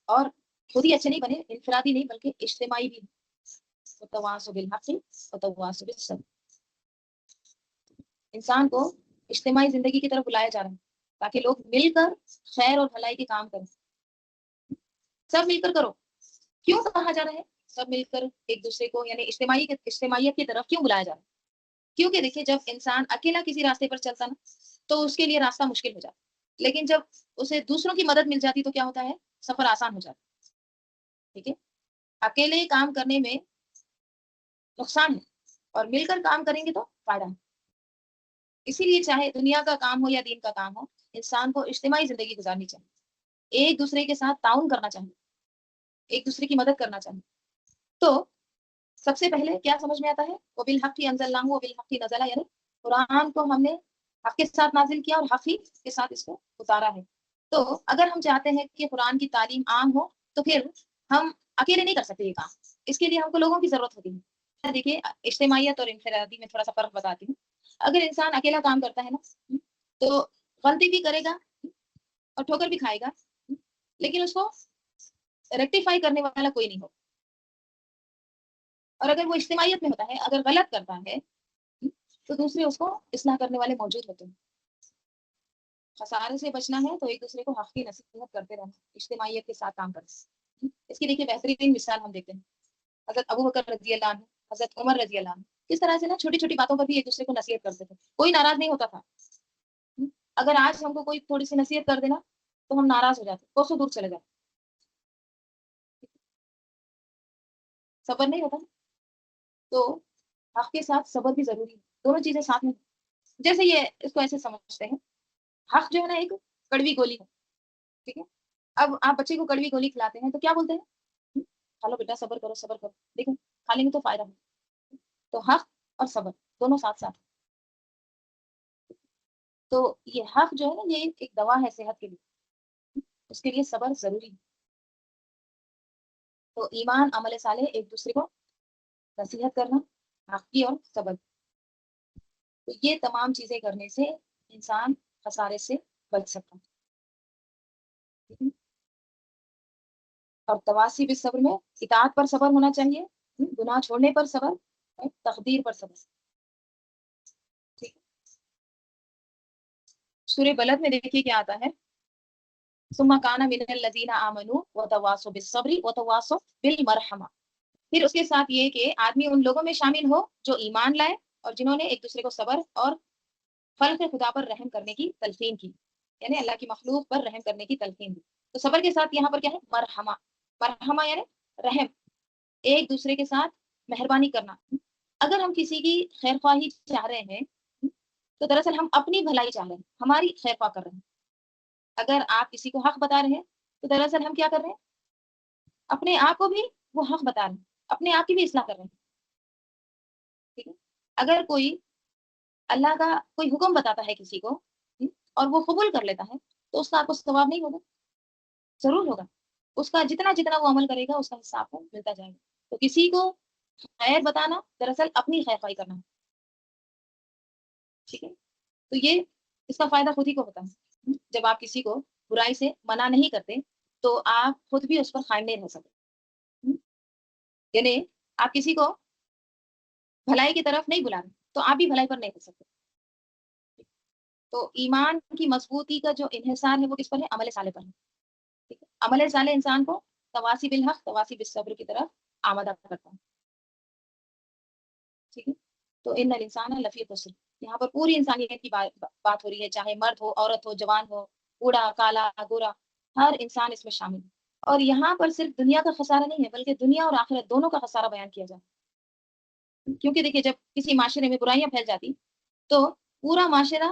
Speaker 1: اور خود ہی اچھے نہیں بنے، انفرادی نہیں بلکہ اجتماعی بھی. وتواصوا بالحق وتواصوا بالصبر. انسان کو اجتماعی زندگی کی طرف بلایا جا رہا ہے تاکہ لوگ مل کر خیر اور بھلائی کے کام کریں. سب مل کر کرو. کیوں کہا جا رہا ہے سب مل کر ایک دوسرے کو، یعنی اجتماعیت کی طرف کیوں بلایا جا رہا ہے؟ کیونکہ دیکھیے جب انسان اکیلا کسی راستے پر چلتا نا، تو اس کے لیے راستہ مشکل ہو جاتا. لیکن جب اسے دوسروں کی مدد مل جاتی تو کیا ہوتا ہے؟ سفر آسان ہو جاتا. ٹھیک ہے. اکیلے کام کرنے میں نقصان ہے، اور مل کر کام کریں گے تو فائدہ ہے. اسی لیے چاہے دنیا کا کام ہو یا دین کا کام ہو، انسان کو اجتماعی زندگی گزارنی چاہیے. ایک دوسرے کے ساتھ تعاون کرنا چاہیے، ایک دوسرے کی مدد کرنا چاہیے. تو سب سے پہلے کیا سمجھ میں آتا ہے؟ وَبِالْحَقِّ أَنزَلْنَاهُ وَبِالْحَقِّ نَزَلَ، یعنی قرآن کو ہم نے حق کے ساتھ نازل کیا اور حق ہی کے ساتھ اس کو اتارا ہے. تو اگر ہم چاہتے ہیں کہ قرآن کی تعلیم عام ہو تو پھر ہم اکیلے نہیں کر سکتے یہ کام. اس کے لیے ہم کو لوگوں کی ضرورت ہوتی ہے. دیکھیے اجتماعیت اور انفرادی میں تھوڑا سا فرق بتاتی ہوں. اگر انسان اکیلا کام کرتا ہے نا، تو غلطی بھی کرے گا اور ٹھوکر بھی کھائے گا، لیکن اس کو ریکٹیفائی کرنے والا کوئی نہیں ہو. اور اگر وہ اجتماعیت میں ہوتا ہے، اگر غلط کرتا ہے تو دوسرے اس کو اصلاح کرنے والے موجود ہوتے ہیں. خسارے سے بچنا ہے تو ایک دوسرے کو حق کی نصیحت کرتے رہنا، اجتماعیت کے ساتھ کام کرنا. اس کی دیکھیے بہترین مثال ہم دیکھتے ہیں حضرت ابو بکر رضی اللہ عنہ، حضرت عمر رضی اللہ عنہ، کس طرح سے نا چھوٹی چھوٹی باتوں پر بھی ایک دوسرے کو نصیحت کرتے تھے، کوئی ناراض نہیں ہوتا تھا. اگر آج ہم کو کوئی تھوڑی سی نصیحت کر دینا تو ہم ناراض ہو جاتے، کوسوں دور چلے جاتے. صبر نہیں ہوتا. تو حق کے ساتھ صبر بھی ضروری ہے، دونوں چیزیں ساتھ میں. جیسے یہ اس کو ایسے سمجھتے ہیں، حق جو ہے نا ایک کڑوی گولی ہے، ٹھیک ہے. اب آپ بچے کو کڑوی گولی کھلاتے ہیں تو کیا بولتے ہیں؟ کھا لو بیٹا، صبر کرو صبر کرو، دیکھو کھا لیں گے تو فائدہ ہے. تو حق اور صبر دونوں ساتھ ساتھ. تو یہ حق جو ہے نا یہ ایک دوا ہے صحت کے لیے، اس کے لیے صبر ضروری ہے. تو ایمان عمل صالح ایک دوسرے کو نصیحت کرنا، حق کی اور صبر. تو یہ تمام چیزیں کرنے سے انسان خسارے سے بچ سکتا ہے. اور تواسی بالصبر میں اطاعت پر صبر ہونا چاہیے، گناہ چھوڑنے پر صبر، تقدیر پر صبر. ٹھیک ہے. سورہ بلد میں دیکھیے کیا آتا ہے، ثم کان من الذین آمنوا وتواصوا بالصبر وتواصوا بالمرحمہ. پھر اس کے ساتھ یہ کہ آدمی ان لوگوں میں شامل ہو جو ایمان لائے اور جنہوں نے ایک دوسرے کو صبر اور خلق خدا پر رحم کرنے کی تلقین کی، یعنی اللہ کی مخلوق پر رحم کرنے کی تلقین دی. تو صبر کے ساتھ یہاں پر کیا ہے؟ مرحمہ. مرحمہ یعنی رحم، ایک دوسرے کے ساتھ مہربانی کرنا. اگر ہم کسی کی خیر خواہی چاہ رہے ہیں تو دراصل ہم اپنی بھلائی چاہ رہے ہیں، ہماری خیر خواہ کر رہے ہیں. اگر آپ کسی کو حق بتا رہے ہیں تو دراصل ہم کیا کر رہے ہیں؟ اپنے آپ کو بھی وہ حق بتا رہے ہیں، اپنے آپ کی بھی اصلاح کر رہے ہیں. ٹھیک ہے. اگر کوئی اللہ کا کوئی حکم بتاتا ہے کسی کو اور وہ قبول کر لیتا ہے تو اس کا آپ کو ثواب نہیں ہوگا؟ ضرور ہوگا. اس کا جتنا جتنا وہ عمل کرے گا اس کا حصہ آپ کو ملتا جائے گا. تو کسی کو خیر بتانا دراصل اپنی خیر خواہی کرنا ہے. ٹھیک ہے. تو یہ اس کا فائدہ خود ہی کو ہوتا ہے. جب آپ کسی کو برائی سے منع نہیں کرتے تو آپ خود بھی اس پر قائم نہیں رہ سکتے. یعنی آپ کسی کو بھلائی کی طرف نہیں بلا رہے تو آپ بھی بھلائی پر نہیں رہ سکتے. تو ایمان کی مضبوطی کا جو انحصار ہے وہ کس پر ہے؟ عمل صالح پر ہے. ٹھیک ہے. عمل صالح انسان کو تواسی بالحق تواسی بالصبر کی طرف آمادہ کرتا ہے. ٹھیک ہے. تو ان الانسان لفی خسر، یہاں پر پوری انسانیت کی بات ہو رہی ہے، چاہے مرد ہو، عورت ہو، جوان ہو، بوڑھا، کالا، گورا، ہر انسان اس میں شامل ہے. اور یہاں پر صرف دنیا کا خسارہ نہیں ہے بلکہ دنیا اور آخرت دونوں کا خسارہ بیان کیا جائے. کیونکہ دیکھیے جب کسی معاشرے میں برائیاں پھیل جاتی تو پورا معاشرہ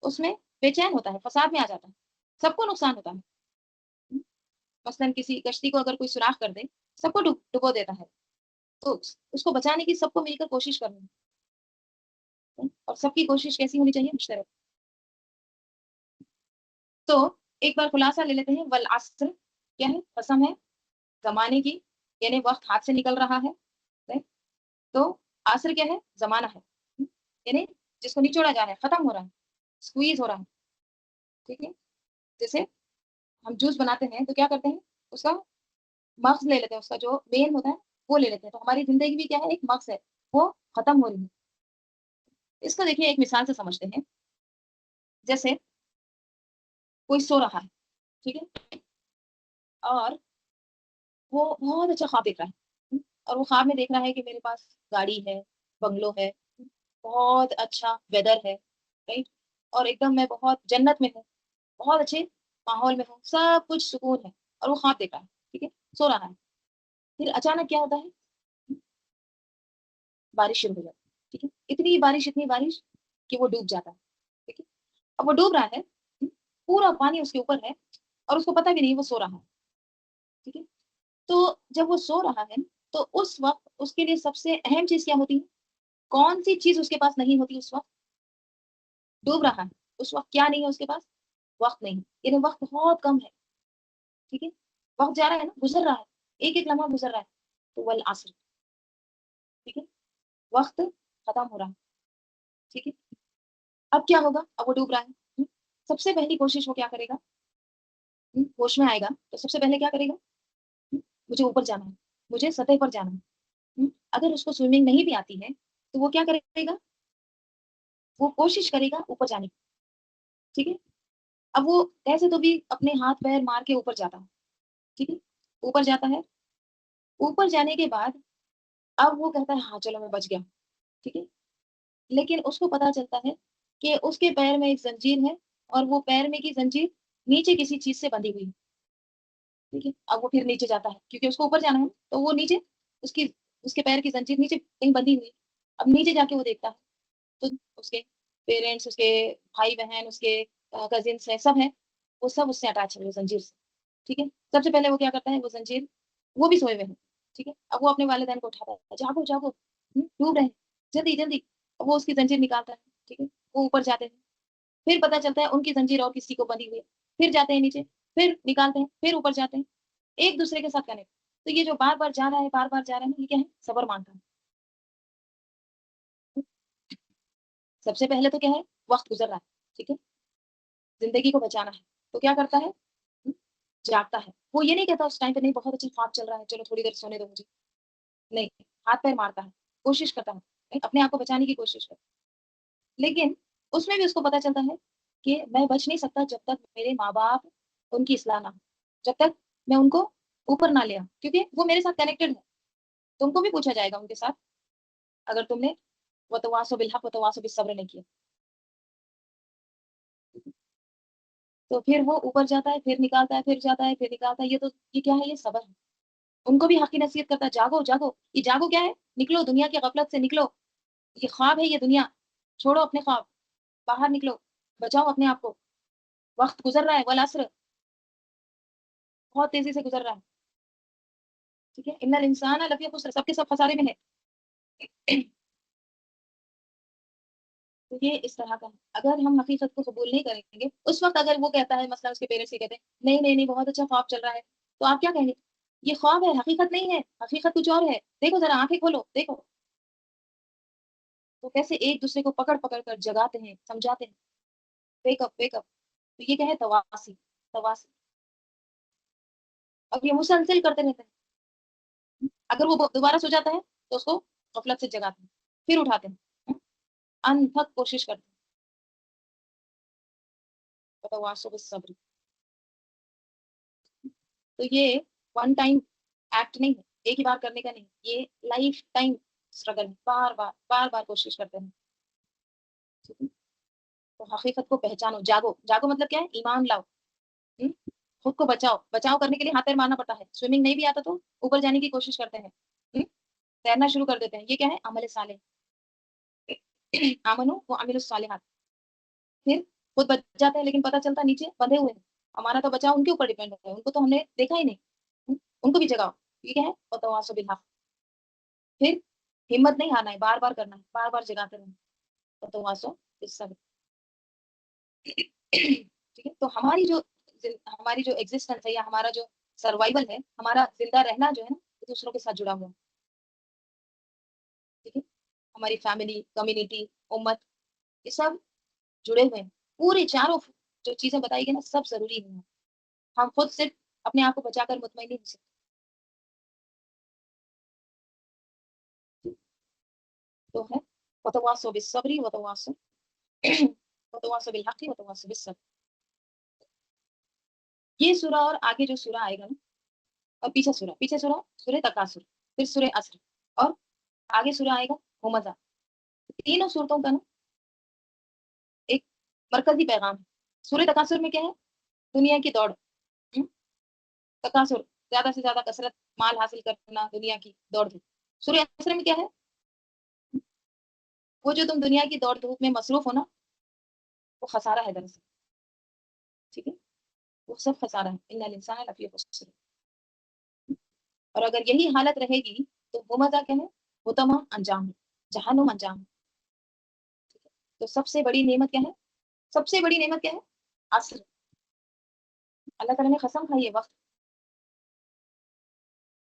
Speaker 1: اس میں بے چین ہوتا ہے، فساد میں آ جاتا ہے، سب کو نقصان ہوتا ہے. مثلاً کسی کشتی کو اگر کوئی سوراخ کر دے سب کو ڈبو دیتا ہے، تو اس کو بچانے کی سب کو مل کر کوشش کرنی ہے. اور سب کی کوشش کیسی ہونی چاہیے؟ مشترک. تو ایک بار خلاصہ لے لیتے ہیں. والعصر کیا ہے؟ قسم ہے زمانے کی، یعنی وقت ہاتھ سے نکل رہا ہے. تو عصر کیا ہے؟ زمانہ ہے، یعنی جس کو نچوڑا جا رہا ہے، ختم ہو رہا ہے، سکویز ہو رہا ہے. ٹھیک ہے. جیسے ہم جوس بناتے ہیں تو کیا کرتے ہیں؟ اس کا مغز لے لیتے ہیں، اس کا جو مین ہوتا ہے وہ لے لیتے ہیں. تو ہماری زندگی بھی کیا ہے؟ ایک مغز ہے، وہ ختم ہو رہی ہے. اس کو دیکھیے ایک مثال سے سمجھتے ہیں. جیسے کوئی سو رہا ہے، ٹھیک ہے، اور وہ بہت اچھا خواب دیکھ رہا ہے، اور وہ خواب میں دیکھ رہا ہے کہ میرے پاس گاڑی ہے، بنگلو ہے، بہت اچھا ویدر ہے، رائٹ، اور ایک دم میں بہت جنت میں ہوں، بہت اچھے ماحول میں ہوں، سب کچھ سکون ہے، اور وہ خواب دیکھ رہا ہے. ٹھیک ہے. سو رہا ہے. پھر اچانک کیا ہوتا ہے؟ بارش شروع ہو جاتی ہے. ٹھیک ہے. اتنی بارش کہ وہ ڈوب جاتا ہے. ٹھیک ہے. اب وہ ڈوب رہا ہے، پورا پانی اس کے اوپر ہے اور اس کو پتہ بھی نہیں وہ سو رہا ہے. ٹھیک ہے. تو جب وہ سو رہا ہے تو اس وقت اس کے لیے سب سے اہم چیز کیا ہوتی ہے؟ کون سی چیز اس کے پاس نہیں ہوتی اس وقت؟ ڈوب رہا ہے اس وقت کیا نہیں ہے اس کے پاس؟ وقت نہیں، یعنی وقت بہت کم ہے. ٹھیک ہے. وقت جا رہا ہے نا، گزر رہا ہے، ایک ایک لمحہ گزر رہا ہے. تو والعصر، ٹھیک ہے، وقت ختم ہو رہا ہے. ٹھیک ہے. اب کیا ہوگا؟ اب وہ ڈوب رہا ہے. سب سے پہلی کوشش وہ کیا کرے گا؟ ہوش میں آئے گا تو سب سے پہلے کیا کرے گا؟ مجھے اوپر جانا ہے، مجھے سطح پر جانا ہے۔ اگر اس کو سوئمنگ نہیں بھی آتی ہے تو وہ کیا کرے گا؟ وہ کوشش کرے گا اوپر جانے کی، ٹھیک ہے؟ اب وہ کیسے تو بھی اپنے ہاتھ پیر مار کے اوپر جاتا ہے، ٹھیک ہے؟ اوپر جاتا ہے، اوپر جانے کے بعد اب وہ کہتا ہے ہاں چلو میں بچ گیا، ٹھیک ہے؟ لیکن اس کو پتا چلتا ہے کہ اس کے پیر میں ایک زنجیر ہے اور وہ پیر میں کی زنجیر نیچے کسی چیز سے بندھی ہوئی ہے، ٹھیک ہے؟ اب وہ پھر نیچے جاتا ہے کیونکہ اس کو اوپر جانا ہے تو وہ نیچے اس کی اس کے پیر کی زنجیر نیچے کہیں بندھی ہوئی ہے۔ اب نیچے جا کے وہ دیکھتا ہے تو اس کے پیرنٹس، اس کے بھائی بہن، اس کے کزنس ہیں، سب ہیں، وہ سب اس سے اٹیچ ہے وہ زنجیر سے، ٹھیک ہے؟ سب سے پہلے وہ کیا کرتا ہے، وہ زنجیر، وہ بھی سوئے ہوئے ہیں، ٹھیک ہے؟ اب وہ اپنے والدین کو اٹھاتا ہے، جاگو جاگو، ڈوب رہے ہیں، جلدی جلدی۔ اب وہ اس کی زنجیر نکالتا ہے، ٹھیک ہے؟ وہ اوپر جاتے ہیں، پھر پتا چلتا ہے ان کی زنجیر اور کسی کو بندھی ہوئی ہے، پھر جاتے ہیں نیچے، پھر نکالتے ہیں، پھر اوپر جاتے ہیں، ایک دوسرے کے ساتھ کنیکٹ۔ تو یہ جو بار بار جا رہا ہے، بار بار جا رہا ہے نا، یہ کیا ہے؟ صبر مانگتا ہے۔ سب سے پہلے تو کیا ہے؟ وقت گزر رہا ہے، ٹھیک ہے؟ زندگی کو بچانا ہے تو کیا کرتا ہے؟ جاگتا ہے۔ وہ یہ نہیں کہتا اس ٹائم پہ نہیں بہت اچھا خواب چل رہا ہے، چلو تھوڑی دیر سونے دو مجھے، نہیں، ہاتھ پیر مارتا ہے، کوشش کرتا ہے اپنے آپ کو بچانے کی کوشش کرتا ہے، لیکن اس میں بھی اس کو پتا چلتا ہے کہ میں بچ نہیں سکتا جب تک میرے ماں باپ ان کی اصلاح نہ ہو، جب تک میں ان کو اوپر نہ لے آؤں، کیونکہ وہ میرے ساتھ کنیکٹڈ ہے۔ تم کو بھی پوچھا جائے گا ان کے ساتھ اگر تم نے وتواصوا بالحق وتواصوا بالصبر نہیں کیا۔ تو پھر وہ اوپر جاتا ہے، پھر نکالتا ہے، پھر جاتا ہے، پھر نکالتا ہے، یہ تو یہ کیا ہے؟ یہ صبر ہے۔ ان کو بھی حق کی نصیحت کرتا ہے، جاگو جاگو، یہ جاگو کیا ہے؟ نکلو دنیا کی غفلت سے، نکلو، یہ خواب ہے، یہ دنیا چھوڑو، اپنے خواب، باہر نکلو، بچاؤ اپنے آپ کو، وقت گزر رہا ہے، والعصر بہت تیزی سے گزر رہا ہے، ٹھیک ہے؟ ان الانسان لفی خسر، سب کے سب خسارے میں ہے۔ تو یہ اس طرح کا ہے۔ اگر ہم حقیقت کو قبول نہیں کریں گے، اس وقت اگر وہ کہتا ہے، مثلا اس کے پیرنٹس یہ کہتے ہیں نہیں نہیں نہیں بہت اچھا خواب چل رہا ہے، تو آپ کیا کہیں گے؟ یہ خواب ہے، حقیقت نہیں ہے، حقیقت کچھ اور ہے، دیکھو ذرا آنکھیں کھولو دیکھو۔ تو کیسے ایک دوسرے کو پکڑ پکڑ کر جگاتے ہیں، سمجھاتے ہیں، ویک اپ ویک اپ۔ تو یہ کیا ہے؟ تواسی، تواسی۔ اب یہ مسلسل کرتے رہتے ہیں، اگر وہ دوبارہ سو جاتا ہے تو اس کو غفلت سے جگاتے ہیں، پھر اٹھاتے ہیں، انتھک کوشش کرتے ہیں، وتواصوا بالصبر۔ تو یہ ون ٹائم ایکٹ نہیں ہے، ایک ہی بار کرنے کا نہیں، یہ لائف ٹائم اسٹرگل ہے، بار بار بار بار کوشش کرتے ہیں، ٹھیک ہے؟ تو حقیقت کو پہچانو، جاگو، جاگو مطلب کیا ہے؟ ایمان لاؤ، ہم؟ خود کو بچاؤ، بچاؤ کرنے کے لیے ہاتھ پیر مارنا پڑتا ہے، سوئمنگ نہیں بھی آتا تو اوپر جانے کی کوشش کرتے ہیں، ہم؟ تیرنا شروع کر دیتے ہیں، یہ کیا ہے؟ عمل صالح، آمنو وہ عامل الصالحات۔ پھر خود بچ جاتے ہیں لیکن پتہ چلتا نیچے بندھے ہوئے ہیں، ہمارا تو بچاؤ ان کے اوپر ڈیپینڈ ہے، ان کو تو ہم نے دیکھا ہی نہیں، ان کو بھی جگاؤ، یہ کیا ہے؟ وتواصوا بالحق۔ پھر ہمت نہیں ہارنا ہے، بار بار کرنا ہے، بار بار جگاتے رہنا، وتواصوا بالصبر، ٹھیک ہے؟ تو ہماری جو ایگزسٹنس ہے یا ہمارا جو سروائیول ہے، ہمارا زندہ رہنا جو ہے نا، دوسروں کے ساتھ جڑا ہوا ہے، ٹھیک ہے؟ ہماری فیملی، کمیونٹی، امت، یہ سب جڑے ہوئے ہیں، پورے چاروں جو چیزیں بتائی گئی نا سب ضروری ہیں، ہم خود صرف اپنے آپ کو بچا کر مطمئن نہیں ہو سکتے۔ تو ہے وتواصوا بالصبر وتواصوا وتواصوا بالحق وتواصوا بالصبر۔ یہ سورہ اور آگے جو سورہ آئے گا نا، اور پیچھے سورہ تکاثر، پھر سورہ عصر، اور آگے سورہ آئے گا ہمزہ، تینوں صورتوں کا نا ایک مرکزی پیغام ہے۔ سورہ تکاثر میں کیا ہے؟ دنیا کی دوڑ، تکاثر زیادہ سے زیادہ کثرت، مال حاصل کرنا، دنیا کی دوڑ دھوپ۔ سورہ عصر میں کیا ہے؟ وہ جو تم دنیا کی دوڑ دھوپ میں مصروف ہو نا، وہ خسارہ ہے دراصل، ٹھیک ہے؟ وہ سب خسارہ ہے، ان الانسان لفی خسر۔ اور اگر یہی حالت رہے گی تو وہ مزہ کیا ہے؟ وہ تمام انجام ہے، جہنم انجام ہے، ٹھیک ہے؟ تو سب سے بڑی نعمت کیا ہے؟ سب سے بڑی نعمت کیا ہے؟ عصر۔ اللہ تعالیٰ نے قسم کھائی ہے، وقت،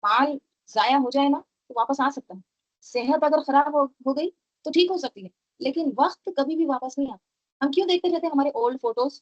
Speaker 1: مال ضائع ہو جائے نا تو واپس آ سکتا ہے، صحت اگر خراب ہو گئی تو ٹھیک ہو سکتی ہے، لیکن وقت کبھی بھی واپس نہیں آتا۔ ہم کیوں دیکھتے رہتے ہیں ہمارے old photos,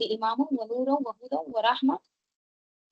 Speaker 1: li imamun wa nuran wa hudan wa rahma।